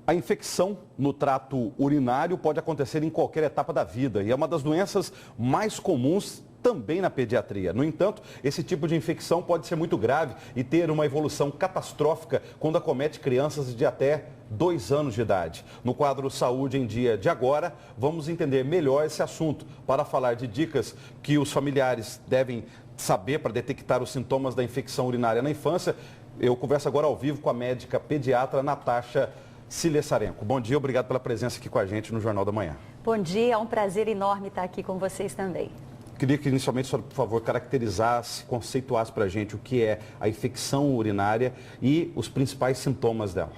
A infecção no trato urinário pode acontecer em qualquer etapa da vida e é uma das doenças mais comuns também na pediatria. No entanto, esse tipo de infecção pode ser muito grave e ter uma evolução catastrófica quando acomete crianças de até 2 anos de idade. No quadro Saúde em Dia de agora, vamos entender melhor esse assunto para falar de dicas que os familiares devem saber para detectar os sintomas da infecção urinária na infância. Eu converso agora ao vivo com a médica pediatra Natasha Silessarenko. Bom dia, obrigado pela presença aqui com a gente no Jornal da Manhã. Bom dia, é um prazer enorme estar aqui com vocês também. Queria que inicialmente, por favor, caracterizasse, conceituasse para a gente o que é a infecção urinária e os principais sintomas dela.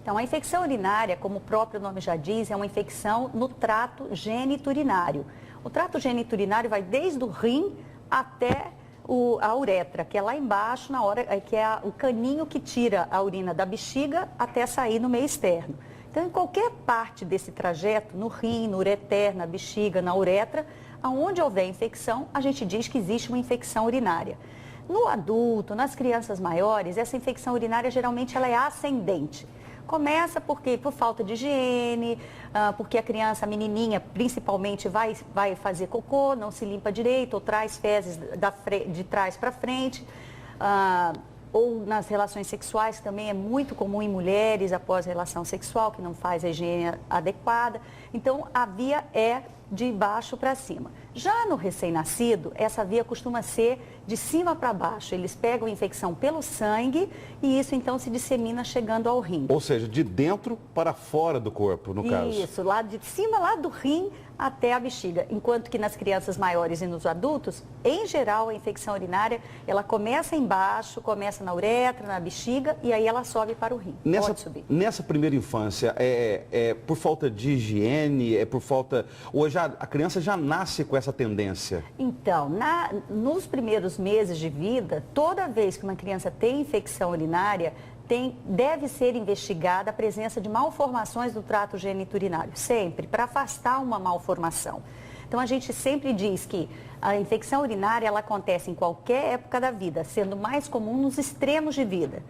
Então, a infecção urinária, como o próprio nome já diz, é uma infecção no trato geniturinário. O trato geniturinário vai desde o rim até a uretra, que é lá embaixo, que é o caninho que tira a urina da bexiga até sair no meio externo. Então, em qualquer parte desse trajeto, no rim, no ureter, na bexiga, na uretra, aonde houver infecção, a gente diz que existe uma infecção urinária. No adulto, nas crianças maiores, essa infecção urinária geralmente ela é ascendente. Começa por falta de higiene, porque a criança, a menininha, principalmente, vai fazer cocô, não se limpa direito, ou traz fezes de trás para frente, ou nas relações sexuais, também é muito comum em mulheres após a relação sexual, que não faz a higiene adequada. Então, a via é de baixo para cima. Já no recém-nascido, essa via costuma ser de cima para baixo. Eles pegam a infecção pelo sangue e isso então se dissemina chegando ao rim. Ou seja, de dentro para fora do corpo, no caso. Isso, lá de cima, lá do rim até a bexiga. Enquanto que nas crianças maiores e nos adultos, em geral, a infecção urinária, ela começa embaixo, começa na uretra, na bexiga e aí ela sobe para o rim. Pode subir. Nessa primeira infância, é por falta de higiene, é por falta... Ou a criança já nasce com essa tendência? Então, nos primeiros meses de vida, toda vez que uma criança tem infecção urinária, deve ser investigada a presença de malformações do trato geniturinário, sempre, para afastar uma malformação. Então, a gente sempre diz que a infecção urinária ela acontece em qualquer época da vida, sendo mais comum nos extremos de vida,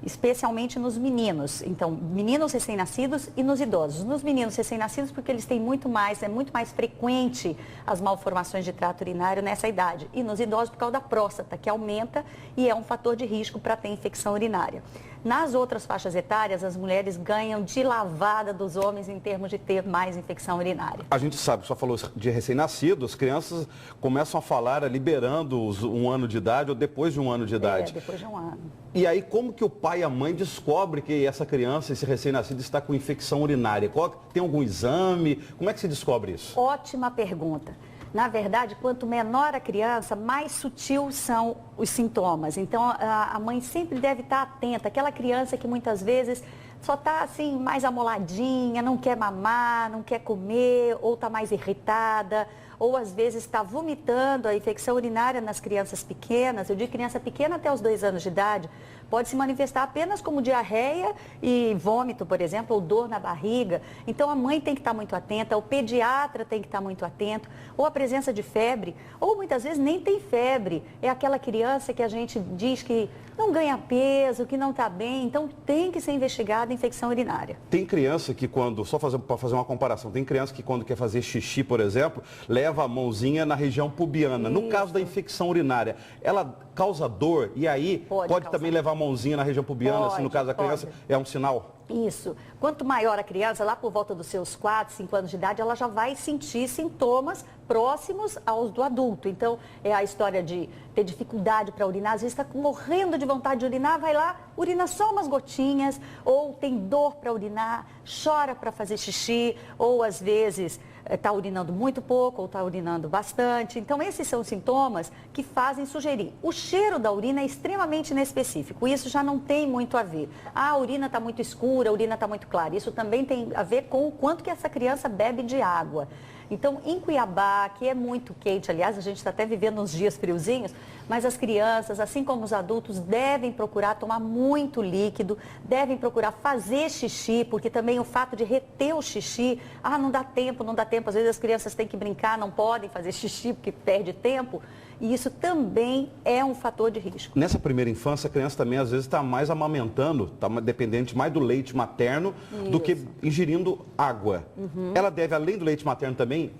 especialmente nos meninos. Então, meninos recém-nascidos e nos idosos. Nos meninos recém-nascidos, porque eles têm é muito mais frequente as malformações de trato urinário nessa idade. E nos idosos por causa da próstata, que aumenta e é um fator de risco para ter infecção urinária. Nas outras faixas etárias, as mulheres ganham de lavada dos homens em termos de ter mais infecção urinária. A gente sabe, só falou de recém-nascidos, as crianças começam a falar liberando os 1 ano de idade ou depois de 1 ano de idade. Depois de 1 ano. E aí, como que o pai e a mãe descobrem que essa criança, esse recém-nascido, está com infecção urinária? Tem algum exame? Como é que se descobre isso? Ótima pergunta. Na verdade, quanto menor a criança, mais sutil são os sintomas. Então, a mãe sempre deve estar atenta. Aquela criança que muitas vezes só está assim, mais amoladinha, não quer mamar, não quer comer, ou está mais irritada, ou às vezes está vomitando. A infecção urinária nas crianças pequenas, eu digo criança pequena até os 2 anos de idade, pode se manifestar apenas como diarreia e vômito, por exemplo, ou dor na barriga. Então, a mãe tem que estar muito atenta, o pediatra tem que estar muito atento, ou a presença de febre, ou muitas vezes nem tem febre. É aquela criança que a gente diz que não ganha peso, que não está bem, então tem que ser investigada a infecção urinária. Tem criança que para fazer uma comparação, tem criança que quando quer fazer xixi, por exemplo, leva a mãozinha na região pubiana. Isso. No caso da infecção urinária, ela causa dor e aí pode também levar a mãozinha na região pubiana, assim, no caso da criança, é um sinal? Isso. Quanto maior a criança, lá por volta dos seus 4, 5 anos de idade, ela já vai sentir sintomas próximos aos do adulto. Então, é a história de ter dificuldade para urinar, às vezes está morrendo de vontade de urinar, vai lá, urina só umas gotinhas, ou tem dor para urinar, chora para fazer xixi, ou às vezes está urinando muito pouco ou está urinando bastante. Então, esses são sintomas que fazem sugerir. O cheiro da urina é extremamente inespecífico. Isso já não tem muito a ver. A urina está muito escura, a urina está muito clara. Isso também tem a ver com o quanto que essa criança bebe de água. Então, em Cuiabá, que é muito quente, aliás, a gente está até vivendo uns dias friozinhos, mas as crianças, assim como os adultos, devem procurar tomar muito líquido, devem procurar fazer xixi, porque também o fato de reter o xixi, não dá tempo, às vezes as crianças têm que brincar, não podem fazer xixi porque perde tempo. e isso também é um fator de risco. Nessa primeira infância, a criança também às vezes está mais amamentando, está dependente mais do leite materno do que ingerindo água. Ela deve, além do leite materno também,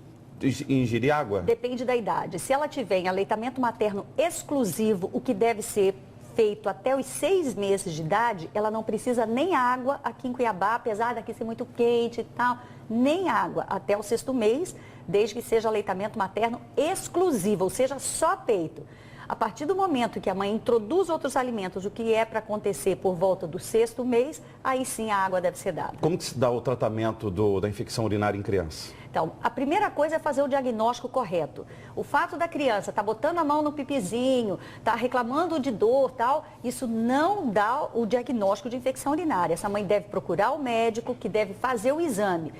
ingerir água? Depende da idade. Se ela tiver em aleitamento materno exclusivo, o que deve ser feito até os 6 meses de idade, ela não precisa nem água aqui em Cuiabá, apesar daqui ser muito quente e tal, nem água até o 6º mês, desde que seja aleitamento materno exclusivo, ou seja, só peito. A partir do momento que a mãe introduz outros alimentos, o que é para acontecer por volta do 6º mês, aí sim a água deve ser dada. Como que se dá o tratamento da infecção urinária em criança? Então, a primeira coisa é fazer o diagnóstico correto. O fato da criança estar botando a mão no pipizinho, estar reclamando de dor, tal, isso não dá o diagnóstico de infecção urinária. Essa mãe deve procurar o médico que deve fazer o exame.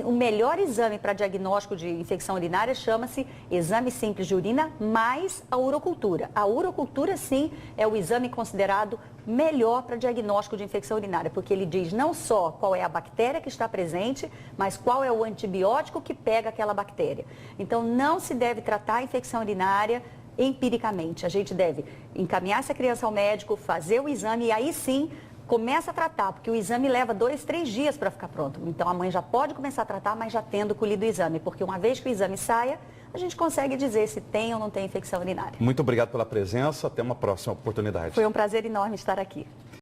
O melhor exame para diagnóstico de infecção urinária chama-se exame simples de urina mais a urocultura. A urocultura, sim, é o exame considerado melhor para diagnóstico de infecção urinária, porque ele diz não só qual é a bactéria que está presente, mas qual é o antibiótico que pega aquela bactéria. Então, não se deve tratar a infecção urinária empiricamente. A gente deve encaminhar essa criança ao médico, fazer o exame e aí sim começa a tratar, porque o exame leva 2, 3 dias para ficar pronto. Então, a mãe já pode começar a tratar, mas já tendo colhido o exame, porque uma vez que o exame saia, a gente consegue dizer se tem ou não tem infecção urinária. Muito obrigado pela presença, até uma próxima oportunidade. Foi um prazer enorme estar aqui.